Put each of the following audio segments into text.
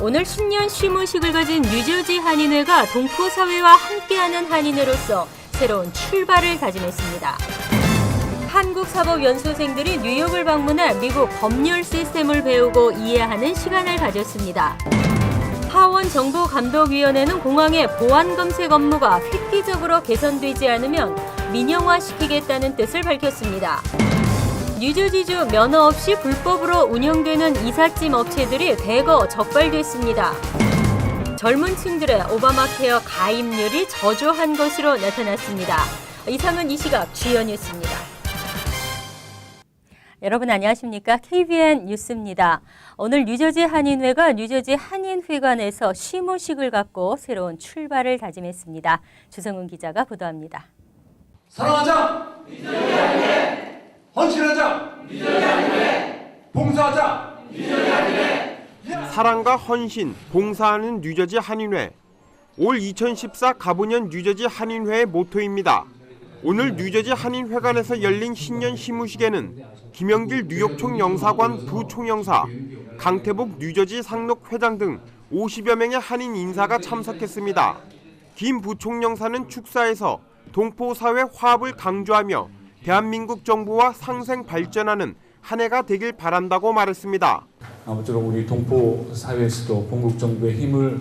오늘 신년 시무식을 가진 뉴저지 한인회가 동포사회와 함께하는 한인회로서 새로운 출발을 다짐했습니다. 한국 사법 연수생들이 뉴욕을 방문해 미국 법률 시스템을 배우고 이해하는 시간을 가졌습니다. 하원 정보감독위원회는 공항의 보안 검색 업무가 획기적으로 개선되지 않으면 민영화시키겠다는 뜻을 밝혔습니다. 뉴저지주 면허 없이 불법으로 운영되는 이삿짐 업체들이 대거 적발됐습니다. 젊은 층들의 오바마 케어 가입률이 저조한 것으로 나타났습니다. 이상은 이 시각 주요 뉴스입니다. 여러분 안녕하십니까? KBN 뉴스입니다. 오늘 뉴저지 한인회가 뉴저지 한인회관에서 시무식을 갖고 새로운 출발을 다짐했습니다. 주성훈 기자가 보도합니다. 사랑하자! 뉴저지 한인회! 헌신하자! 뉴저지 한인회! 봉사하자! 뉴저지 한인회! 사랑과 헌신, 봉사하는 뉴저지 한인회. 올 2014 가보년 뉴저지 한인회의 모토입니다. 오늘 뉴저지 한인회관에서 열린 신년 시무식에는 김영길 뉴욕총 영사관 부총영사, 강태복 뉴저지 상록 회장 등 50여 명의 한인 인사가 참석했습니다. 김 부총영사는 축사에서 동포사회 화합을 강조하며 대한민국 정부와 상생 발전하는 한 해가 되길 바란다고 말했습니다. 아무쪼록 우리 동포사회에서도 본국 정부의 힘을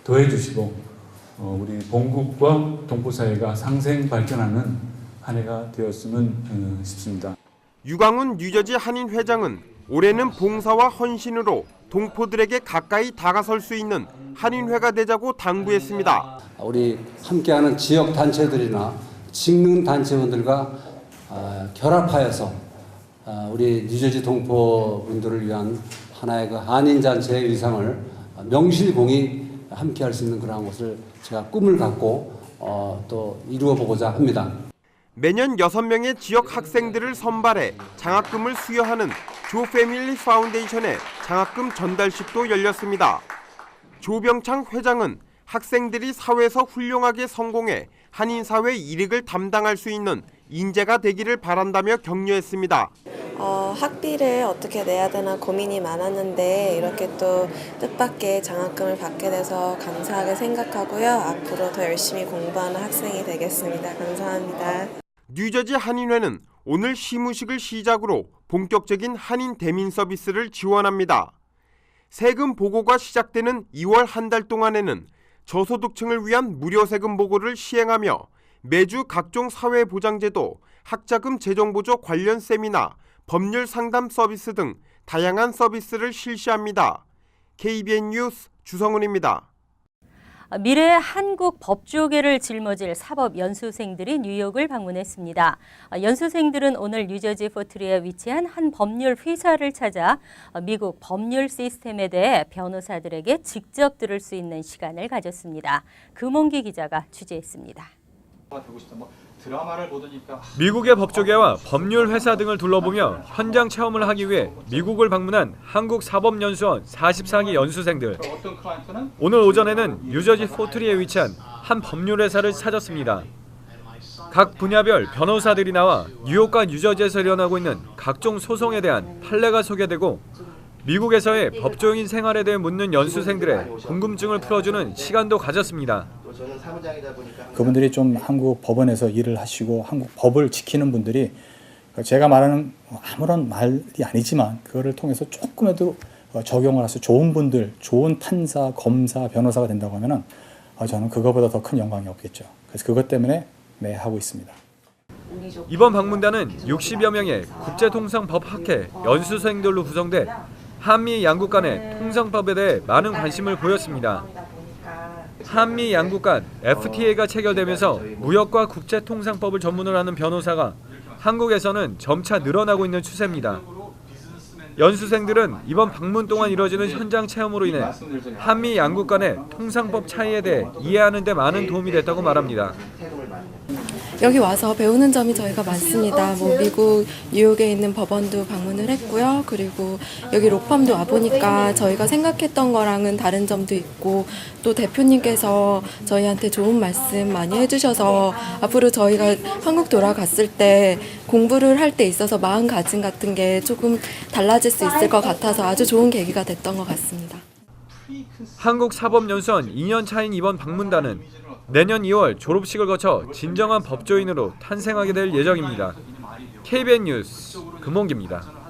더해주시고 우리 본국과 동포사회가 상생 발전하는 한 해가 되었으면 싶습니다. 유광훈 뉴저지 한인 회장은 올해는 봉사와 헌신으로 동포들에게 가까이 다가설 수 있는 한인회가 되자고 당부했습니다. 우리 함께하는 지역 단체들이나 직능 단체원들과 결합하여서 우리 뉴저지 동포분들을 위한 하나의 그 한인 단체의 위상을 명실공히 함께할 수 있는 그런 것을 제가 꿈을 갖고 또 이루어보고자 합니다. 매년 6명의 지역 학생들을 선발해 장학금을 수여하는 조 패밀리 파운데이션의 장학금 전달식도 열렸습니다. 조병창 회장은 학생들이 사회에서 훌륭하게 성공해 한인사회 일익을 담당할 수 있는 인재가 되기를 바란다며 격려했습니다. 학비를 어떻게 내야 되나 고민이 많았는데 이렇게 또 뜻밖의 장학금을 받게 돼서 감사하게 생각하고요. 앞으로 더 열심히 공부하는 학생이 되겠습니다. 감사합니다. 뉴저지 한인회는 오늘 시무식을 시작으로 본격적인 한인 대민 서비스를 지원합니다. 세금 보고가 시작되는 2월 한 달 동안에는 저소득층을 위한 무료 세금 보고를 시행하며 매주 각종 사회보장제도, 학자금 재정보조 관련 세미나, 법률 상담 서비스 등 다양한 서비스를 실시합니다. KBN 뉴스 주성훈입니다. 미래의 한국 법조계를 짊어질 사법 연수생들이 뉴욕을 방문했습니다. 연수생들은 오늘 뉴저지 포트리에 위치한 한 법률 회사를 찾아 미국 법률 시스템에 대해 변호사들에게 직접 들을 수 있는 시간을 가졌습니다. 금홍기 기자가 취재했습니다. 미국의 법조계와 법률 회사 등을 둘러보며 현장 체험을 하기 위해 미국을 방문한 한국 사법연수원 44기 연수생들. 오늘 오전에는 뉴저지 포트리에 위치한 한 법률 회사를 찾았습니다. 각 분야별 변호사들이 나와 뉴욕과 뉴저지에서 일어나고 있는 각종 소송에 대한 판례가 소개되고 미국에서의 법조인 생활에 대해 묻는 연수생들의 궁금증을 풀어주는 시간도 가졌습니다. 그분들이 좀 한국 법원에서 일을 하시고 한국 법을 지키는 분들이 제가 말하는 아무런 말이 아니지만 그거를 통해서 조금이라도 적용을 해서 좋은 분들, 좋은 판사, 검사, 변호사가 된다고 하면은 저는 그거보다 더 큰 영광이 없겠죠. 그래서 그것 때문에 하고 있습니다. 이번 방문단은 60여 명의 국제통상법학회 연수생들로 구성돼 한미 양국 간의 통상법에 대해 많은 관심을 보였습니다. 한미 양국 간 FTA가 체결되면서 무역과 국제통상법을 전문으로 하는 변호사가 한국에서는 점차 늘어나고 있는 추세입니다. 연수생들은 이번 방문 동안 이뤄지는 현장 체험으로 인해 한미 양국 간의 통상법 차이에 대해 이해하는 데 많은 도움이 됐다고 말합니다. 여기 와서 배우는 점이 저희가 많습니다. 미국 뉴욕에 있는 법원도 방문을 했고요. 그리고 여기 로펌도 와보니까 저희가 생각했던 거랑은 다른 점도 있고 또 대표님께서 저희한테 좋은 말씀 많이 해주셔서 앞으로 저희가 한국 돌아갔을 때 공부를 할 때 있어서 마음가짐 같은 게 조금 달라질 수 있을 것 같아서 아주 좋은 계기가 됐던 것 같습니다. 한국사법연수원 2년 차인 이번 방문단은 내년 2월 졸업식을 거쳐 진정한 법조인으로 탄생하게 될 예정입니다. KBN 뉴스 금홍기입니다.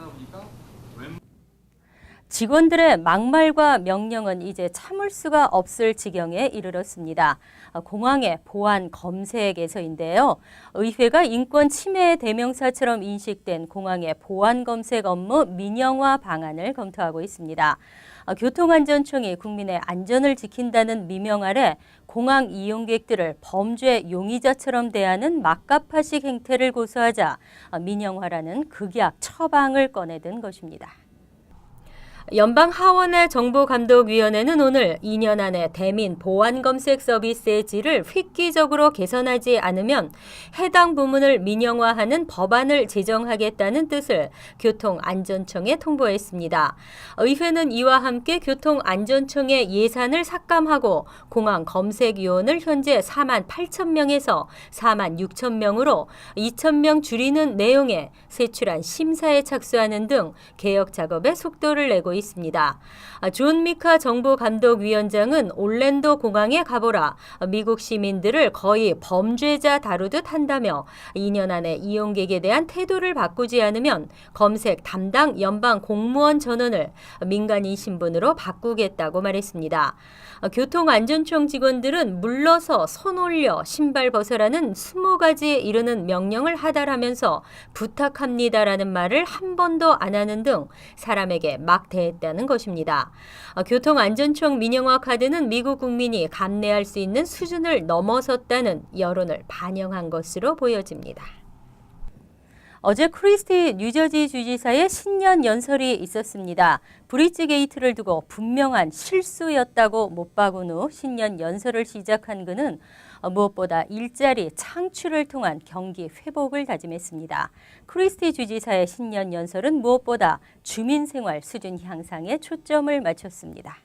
직원들의 막말과 명령은 이제 참을 수가 없을 지경에 이르렀습니다. 공항의 보안 검색에서인데요. 의회가 인권 침해의 대명사처럼 인식된 공항의 보안 검색 업무 민영화 방안을 검토하고 있습니다. 교통안전청이 국민의 안전을 지킨다는 미명 아래 공항 이용객들을 범죄 용의자처럼 대하는 막가파식 행태를 고소하자 민영화라는 극약 처방을 꺼내든 것입니다. 연방 하원의 정보감독위원회는 오늘 2년 안에 대민 보안검색 서비스의 질을 획기적으로 개선하지 않으면 해당 부문을 민영화하는 법안을 제정하겠다는 뜻을 교통안전청에 통보했습니다. 의회는 이와 함께 교통안전청의 예산을 삭감하고 공항 검색요원을 현재 4만 8천 명에서 4만 6천 명으로 2천 명 줄이는 내용에 세출안 심사에 착수하는 등 개혁 작업에 속도를 내고 있습니다. 존 미카 정보감독위원장은 올랜도 공항에 가보라, 미국 시민들을 거의 범죄자 다루듯 한다며 2년 안에 이용객에 대한 태도를 바꾸지 않으면 검색 담당 연방 공무원 전원을 민간인 신분으로 바꾸겠다고 말했습니다. 교통안전청 직원들은 물러서 손 올려 신발 벗으라는 20가지에 이르는 명령을 하달하면서 부탁합니다라는 말을 한 번도 안 하는 등 사람에게 막 대했다는 것입니다. 교통안전청 민영화 카드는 미국 국민이 감내할 수 있는 수준을 넘어섰다는 여론을 반영한 것으로 보여집니다. 어제 크리스티 뉴저지 주지사의 신년 연설이 있었습니다. 브릿지 게이트를 두고 분명한 실수였다고 못 박은 후 신년 연설을 시작한 그는 무엇보다 일자리 창출을 통한 경기 회복을 다짐했습니다. 크리스티 주지사의 신년 연설은 무엇보다 주민생활 수준 향상에 초점을 맞췄습니다.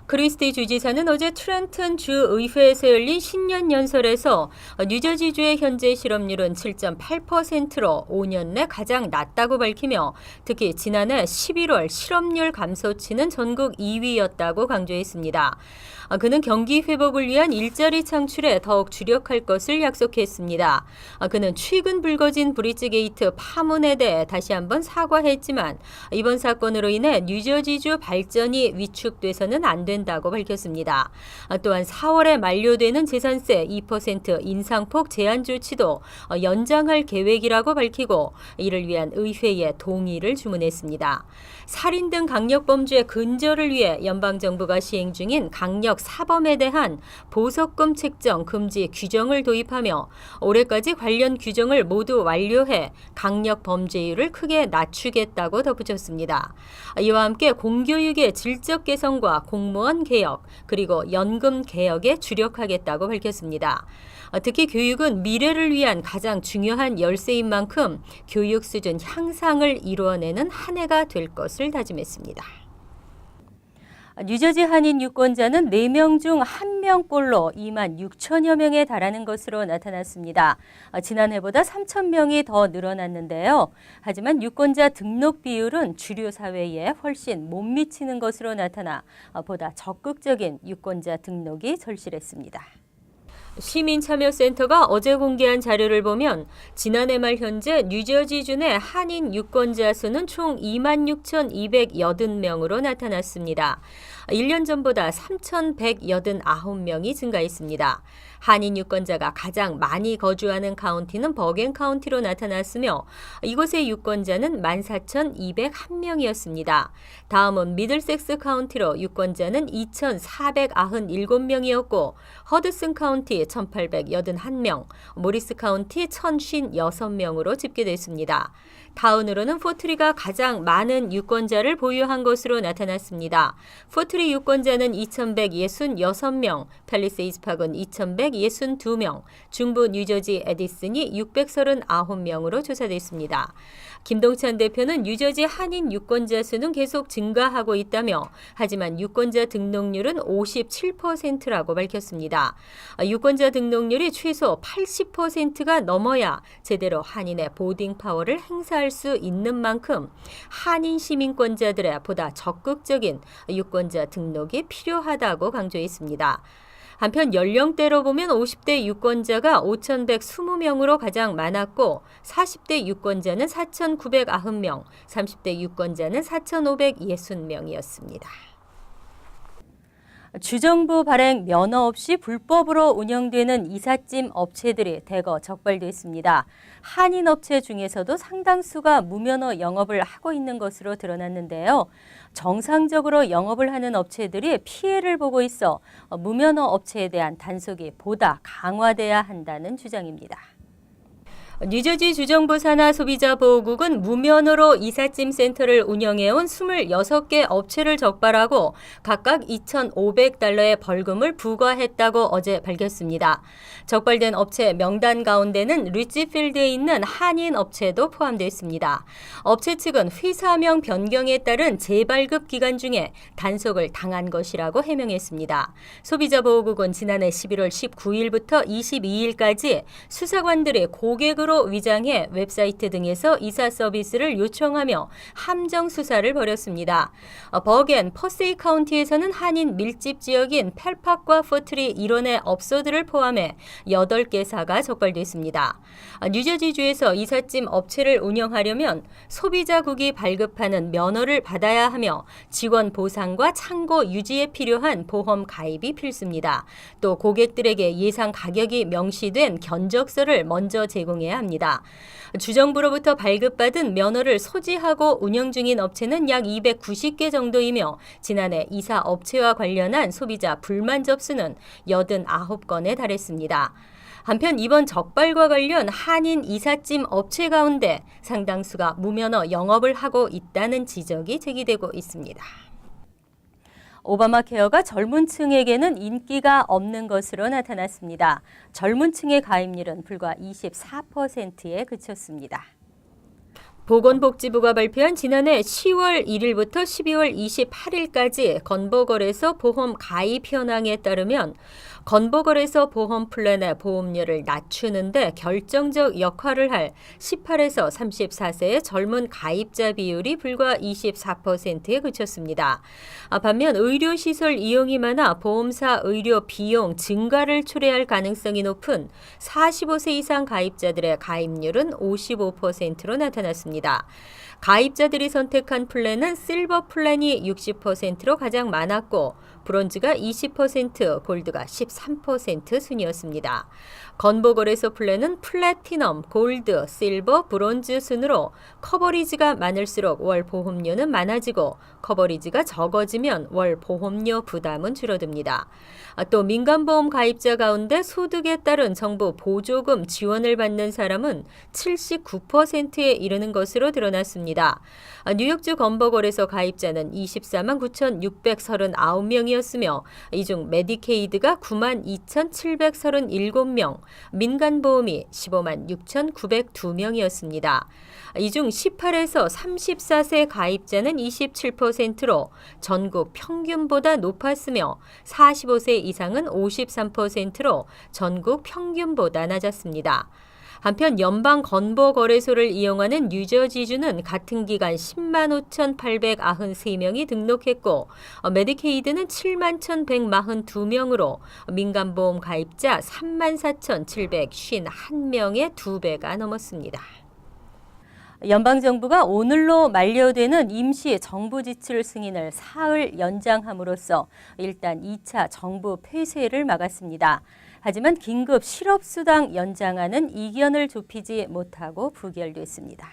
크리스티 주지사는 어제 트렌튼 주의회에서 열린 신년 연설에서 뉴저지주의 현재 실업률은 7.8%로 5년 내 가장 낮다고 밝히며 특히 지난해 11월 실업률 감소치는 전국 2위였다고 강조했습니다. 그는 경기 회복을 위한 일자리 창출에 더욱 주력할 것을 약속했습니다. 그는 최근 불거진 브릿지 게이트 파문에 대해 다시 한번 사과했지만 이번 사건으로 인해 뉴저지주 발전이 위축돼서는 안 된다고 밝혔습니다. 또한 4월에 만료되는 재산세 2% 인상폭 제한 조치도 연장할 계획이라고 밝히고 이를 위한 의회의 동의를 주문했습니다. 살인 등 강력범죄 근절을 위해 연방정부가 시행 중인 강력 사범에 대한 보석금 책정 금지 규정을 도입하며 올해까지 관련 규정을 모두 완료해 강력 범죄율을 크게 낮추겠다고 덧붙였습니다. 이와 함께 공교육의 질적 개선과 공무원 개혁 그리고 연금 개혁에 주력하겠다고 밝혔습니다. 특히 교육은 미래를 위한 가장 중요한 열쇠인 만큼 교육 수준 향상을 이루어내는 한 해가 될 것을 다짐했습니다. 뉴저지 한인 유권자는 4명 중 1명꼴로 2만 6천여 명에 달하는 것으로 나타났습니다. 지난해보다 3천 명이 더 늘어났는데요. 하지만 유권자 등록 비율은 주류 사회에 훨씬 못 미치는 것으로 나타나 보다 적극적인 유권자 등록이 절실했습니다. 시민참여센터가 어제 공개한 자료를 보면 지난해 말 현재 뉴저지주 내 한인 유권자 수는 총 26,280명으로 나타났습니다. 1년 전보다 3,189명이 증가했습니다. 한인 유권자가 가장 많이 거주하는 카운티는 버겐 카운티로 나타났으며 이곳의 유권자는 14,201명이었습니다. 다음은 미들섹스 카운티로 유권자는 2,497명이었고 허드슨 카운티 1,881명, 모리스 카운티 1,056명으로 집계됐습니다. 타운으로는 포트리가 가장 많은 유권자를 보유한 것으로 나타났습니다. 포트리 유권자는 2,166명, 팰리세이즈팍은 2,162명, 중부 뉴저지 에디슨이 639명으로 조사됐습니다. 김동찬 대표는 뉴저지 한인 유권자 수는 계속 증가하고 있다며 하지만 유권자 등록률은 57%라고 밝혔습니다. 유권 유권자 등록률이 최소 80%가 넘어야 제대로 한인의 보딩 파워를 행사할 수 있는 만큼 한인 시민권자들의 보다 적극적인 유권자 등록이 필요하다고 강조했습니다. 한편 연령대로 보면 50대 유권자가 5,120명으로 가장 많았고 40대 유권자는 4,990명, 30대 유권자는 4,560명이었습니다. 주정부 발행 면허 없이 불법으로 운영되는 이삿짐 업체들이 대거 적발됐습니다. 한인 업체 중에서도 상당수가 무면허 영업을 하고 있는 것으로 드러났는데요. 정상적으로 영업을 하는 업체들이 피해를 보고 있어 무면허 업체에 대한 단속이 보다 강화돼야 한다는 주장입니다. 뉴저지 주정부 산하 소비자보호국은 무면허로 이삿짐 센터를 운영해온 26개 업체를 적발하고 각각 $2,500의 벌금을 부과했다고 어제 밝혔습니다. 적발된 업체 명단 가운데는 리치필드에 있는 한인 업체도 포함되어 있습니다. 업체 측은 회사명 변경에 따른 재발급 기간 중에 단속을 당한 것이라고 해명했습니다. 소비자보호국은 지난해 11월 19일부터 22일까지 수사관들이 고객으로 위장해 웹사이트 등에서 이사 서비스를 요청하며 함정 수사를 벌였습니다. 버겐, 퍼세이 카운티에서는 한인 밀집 지역인 펠팍과 퍼트리 일원의 업소들을 포함해 8개사가 적발됐습니다. 뉴저지주에서 이삿짐 업체를 운영하려면 소비자국이 발급하는 면허를 받아야 하며 직원 보상과 창고 유지에 필요한 보험 가입이 필수입니다. 또 고객들에게 예상 가격이 명시된 견적서를 먼저 제공해야 합니다. 주정부로부터 발급받은 면허를 소지하고 운영 중인 업체는 약 290개 정도이며 지난해 이사 업체와 관련한 소비자 불만 접수는 89건에 달했습니다. 한편 이번 적발과 관련 한인 이삿짐 업체 가운데 상당수가 무면허 영업을 하고 있다는 지적이 제기되고 있습니다. 오바마 케어가 젊은 층에게는 인기가 없는 것으로 나타났습니다. 젊은 층의 가입률은 불과 24%에 그쳤습니다. 보건복지부가 발표한 지난해 10월 1일부터 12월 28일까지 건보거래소 보험 가입 현황에 따르면 건보거래소 보험 플랜의 보험료를 낮추는 데 결정적 역할을 할 18에서 34세의 젊은 가입자 비율이 불과 24%에 그쳤습니다. 반면 의료시설 이용이 많아 보험사 의료 비용 증가를 초래할 가능성이 높은 45세 이상 가입자들의 가입률은 55%로 나타났습니다. 가입자들이 선택한 플랜은 실버 플랜이 60%로 가장 많았고 브론즈가 20%, 골드가 13% 순이었습니다. 건보거래소 플랜은 플래티넘, 골드, 실버, 브론즈 순으로 커버리지가 많을수록 월 보험료는 많아지고 커버리지가 적어지면 월 보험료 부담은 줄어듭니다. 또 민간보험 가입자 가운데 소득에 따른 정부 보조금 지원을 받는 사람은 79%에 이르는 것으로 드러났습니다. 뉴욕주 건보거래소 가입자는 24만 9,639명이었으며 이 중 메디케이드가 9만 2,737명, 민간보험이 15만 6,902명이었습니다. 이 중 18에서 34세 가입자는 27%로 전국 평균보다 높았으며 45세 이상은 53%로 전국 평균보다 낮았습니다. 한편 연방 건보거래소를 이용하는 뉴저지주는 같은 기간 10만 5,893명이 등록했고 메디케이드는 7만 1,142명으로 민간보험 가입자 3만 4,751명의 2배가 넘었습니다. 연방정부가 오늘로 만료되는 임시 정부 지출 승인을 사흘 연장함으로써 일단 2차 정부 폐쇄를 막았습니다. 하지만 긴급 실업수당 연장안은 이견을 좁히지 못하고 부결됐습니다.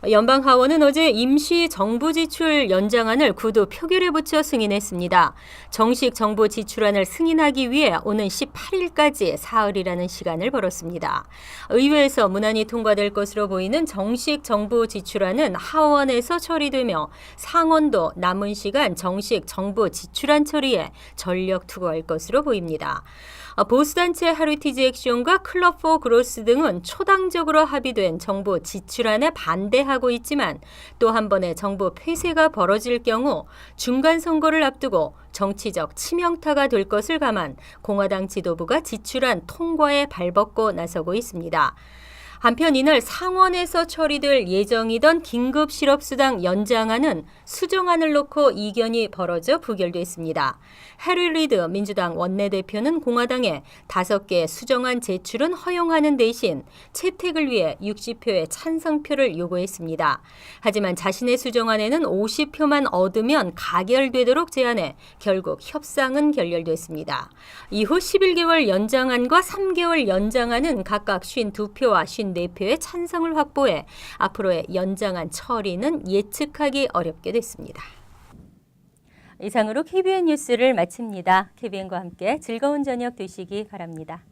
연방 하원은 어제 임시 정부 지출 연장안을 구두 표결에 붙여 승인했습니다. 정식 정부 지출안을 승인하기 위해 오는 18일까지 사흘이라는 시간을 벌었습니다. 의회에서 무난히 통과될 것으로 보이는 정식 정부 지출안은 하원에서 처리되며 상원도 남은 시간 정식 정부 지출안 처리에 전력 투구할 것으로 보입니다. 보수단체 하루티즈 액션과 클럽 포 그로스 등은 초당적으로 합의된 정부 지출안에 반대하고 있지만 또 한 번의 정부 폐쇄가 벌어질 경우 중간 선거를 앞두고 정치적 치명타가 될 것을 감안 공화당 지도부가 지출안 통과에 발벗고 나서고 있습니다. 한편 이날 상원에서 처리될 예정이던 긴급 실업수당 연장안은 수정안을 놓고 이견이 벌어져 부결됐습니다. 해리 리드 민주당 원내대표는 공화당에 5개 수정안 제출은 허용하는 대신 채택을 위해 60표의 찬성표를 요구했습니다. 하지만 자신의 수정안에는 50표만 얻으면 가결되도록 제안해 결국 협상은 결렬됐습니다. 이후 11개월 연장안과 3개월 연장안은 각각 52표와 54표의 찬성을 확보해 앞으로의 연장안 처리는 예측하기 어렵게 됐습니다. 이상으로 KBN 뉴스를 마칩니다. KBN과 함께 즐거운 저녁 되시기 바랍니다.